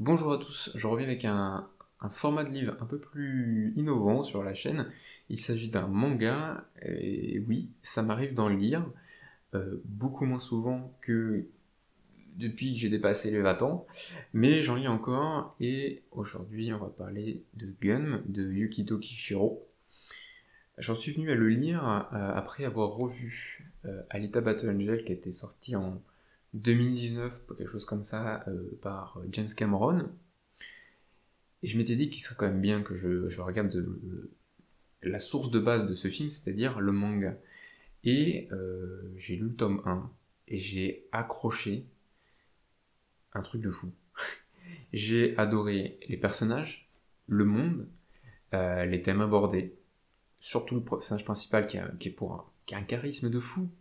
Bonjour à tous, je reviens avec un format de livre un peu plus innovant sur la chaîne. Il s'agit d'un manga, et oui, ça m'arrive d'en lire, beaucoup moins souvent que depuis que j'ai dépassé les 20 ans, mais j'en lis encore, et aujourd'hui on va parler de Gun, de Yukito Kishiro. J'en suis venu à le lire après avoir revu Alita Battle Angel qui a été sorti en 2019, quelque chose comme ça, par James Cameron. Et je m'étais dit qu'il serait quand même bien que je regarde la source de base de ce film, c'est-à-dire le manga. Et j'ai lu le tome 1, et j'ai accroché un truc de fou. J'ai adoré les personnages, le monde, les thèmes abordés, surtout le personnage principal qui a un charisme de fou,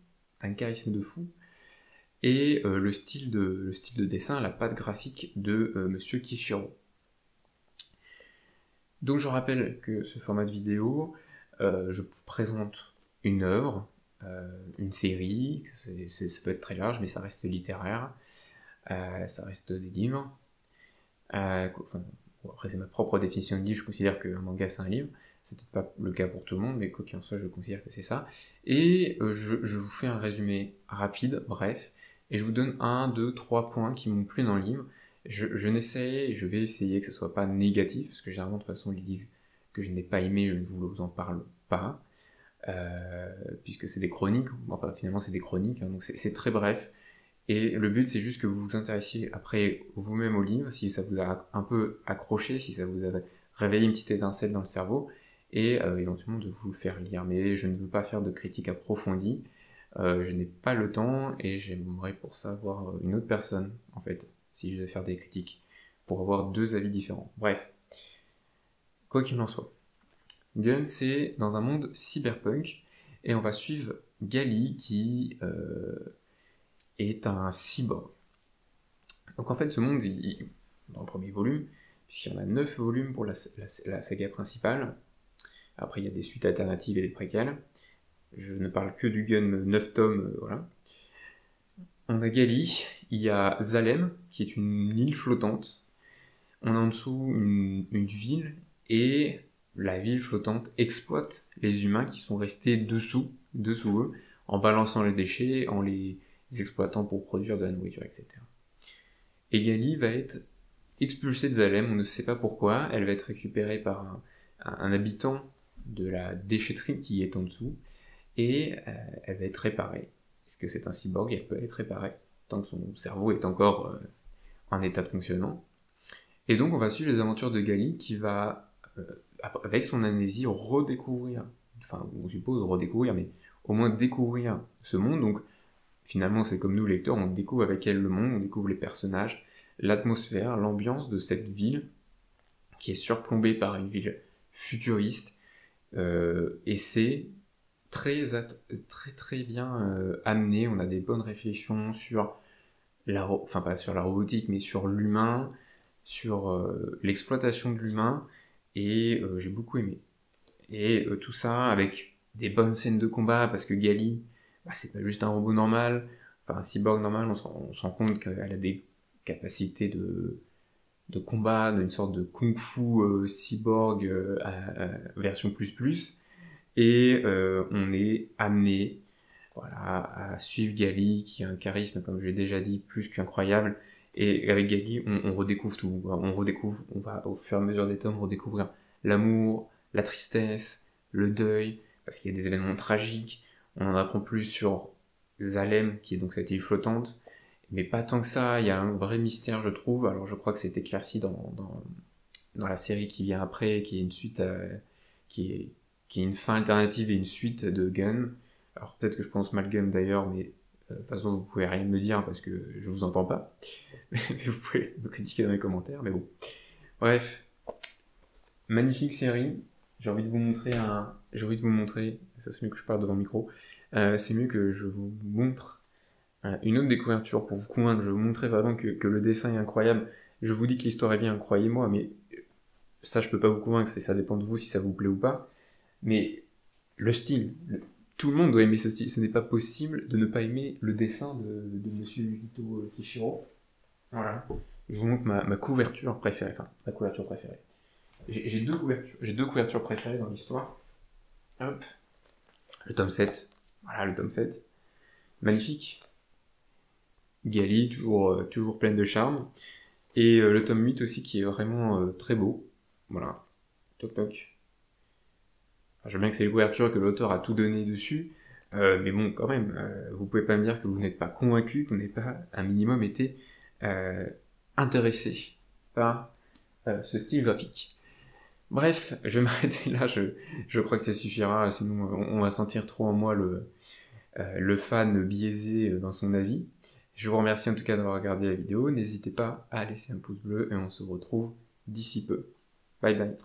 et le style de dessin, la patte graphique de Monsieur Kishiro. Donc je rappelle que ce format de vidéo, je vous présente une œuvre, une série, ça peut être très large, mais ça reste littéraire, ça reste des livres. Après c'est ma propre définition de livre, je considère qu'un manga c'est un livre, c'est peut-être pas le cas pour tout le monde, mais quoi qu'il en soit, je considère que c'est ça. Et je vous fais un résumé rapide, bref, et je vous donne 1, 2, 3 points qui m'ont plu dans le livre. Je vais essayer que ce soit pas négatif, parce que généralement, de toute façon, les livres que je n'ai pas aimés, je ne vous en parle pas, puisque c'est des chroniques, enfin finalement c'est des chroniques, hein, donc c'est très bref, et le but c'est juste que vous vous intéressiez après vous-même au livre, si ça vous a un peu accroché, si ça vous a réveillé une petite étincelle dans le cerveau, et éventuellement de vous le faire lire. Mais je ne veux pas faire de critique approfondie, je n'ai pas le temps, et j'aimerais pour ça voir une autre personne, en fait, si je devais faire des critiques, pour avoir deux avis différents. Bref, quoi qu'il en soit. Gun, c'est dans un monde cyberpunk, et on va suivre Gali qui est un cyborg. Donc en fait, ce monde, dans le premier volume, puisqu'il y en a 9 volumes pour la saga principale, après il y a des suites alternatives et des préquels, je ne parle que du Gun 9 tomes, voilà. On a Gali, il y a Zalem, qui est une île flottante, on a en dessous une ville, et la ville flottante exploite les humains qui sont restés dessous eux, en balançant les déchets, en les exploitant pour produire de la nourriture, etc. Et Gali va être expulsée de Zalem, on ne sait pas pourquoi, elle va être récupérée par un habitant de la déchetterie qui est en dessous, et elle va être réparée. Est-ce que c'est un cyborg? Elle peut être réparée, tant que son cerveau est encore en état de fonctionnement. Et donc on va suivre les aventures de Gali qui va, avec son amnésie, redécouvrir, enfin on suppose redécouvrir, mais au moins découvrir ce monde. Donc finalement c'est comme nous lecteurs, on découvre avec elle le monde, on découvre les personnages, l'atmosphère, l'ambiance de cette ville qui est surplombée par une ville futuriste, et c'est très bien amené. On a des bonnes réflexions sur enfin pas sur la robotique, mais sur l'humain, sur l'exploitation de l'humain, et j'ai beaucoup aimé. Et tout ça avec des bonnes scènes de combat, parce que Gali, bah, c'est pas juste un robot normal, enfin un cyborg normal, on se rend compte qu'elle a des capacités de combat, d'une sorte de kung-fu cyborg version plus, et on est amené, voilà, à suivre Gali, qui a un charisme, comme je l'ai déjà dit, plus qu'incroyable. Et avec Gali, on redécouvre tout. On va au fur et à mesure des tomes redécouvrir l'amour, la tristesse, le deuil, parce qu'il y a des événements tragiques. On en apprend plus sur Zalem, qui est donc cette île flottante, mais pas tant que ça. Il y a un vrai mystère, je trouve. Alors je crois que c'est éclairci dans la série qui vient après, qui est une suite, qui est, qui est une fin alternative et une suite de Gun. Alors peut-être que je pense mal Gun d'ailleurs, mais de toute façon vous pouvez rien me dire parce que je vous entends pas. Vous pouvez me critiquer dans les commentaires, mais bon. Bref, magnifique série. J'ai envie de vous montrer, ça c'est mieux que je parle devant le micro, c'est mieux que je vous montre une autre découverture pour vous convaincre. Je vais vous montrer vraiment que le dessin est incroyable. Je vous dis que l'histoire est bien, croyez-moi, mais ça je peux pas vous convaincre, ça dépend de vous si ça vous plaît ou pas. Mais le style, tout le monde doit aimer ce style. Ce n'est pas possible de ne pas aimer le dessin de Monsieur Yukito Kishiro. Voilà. je vous montre ma couverture préférée. Enfin, ma couverture préférée. J'ai deux couvertures préférées dans l'histoire. Hop. Le tome 7. Voilà, le tome 7. Magnifique. Gali, toujours pleine de charme. Et le tome 8 aussi, qui est vraiment très beau. Voilà. Toc toc. Enfin, je veux bien que c'est les couvertures, que l'auteur a tout donné dessus. Mais bon, quand même, vous pouvez pas me dire que vous n'êtes pas convaincu, que vous n'avez pas un minimum été intéressé par ce style graphique. Bref, je vais m'arrêter là, je crois que ça suffira, sinon on va sentir trop en moi le fan biaisé dans son avis. Je vous remercie en tout cas d'avoir regardé la vidéo, n'hésitez pas à laisser un pouce bleu et on se retrouve d'ici peu. Bye bye.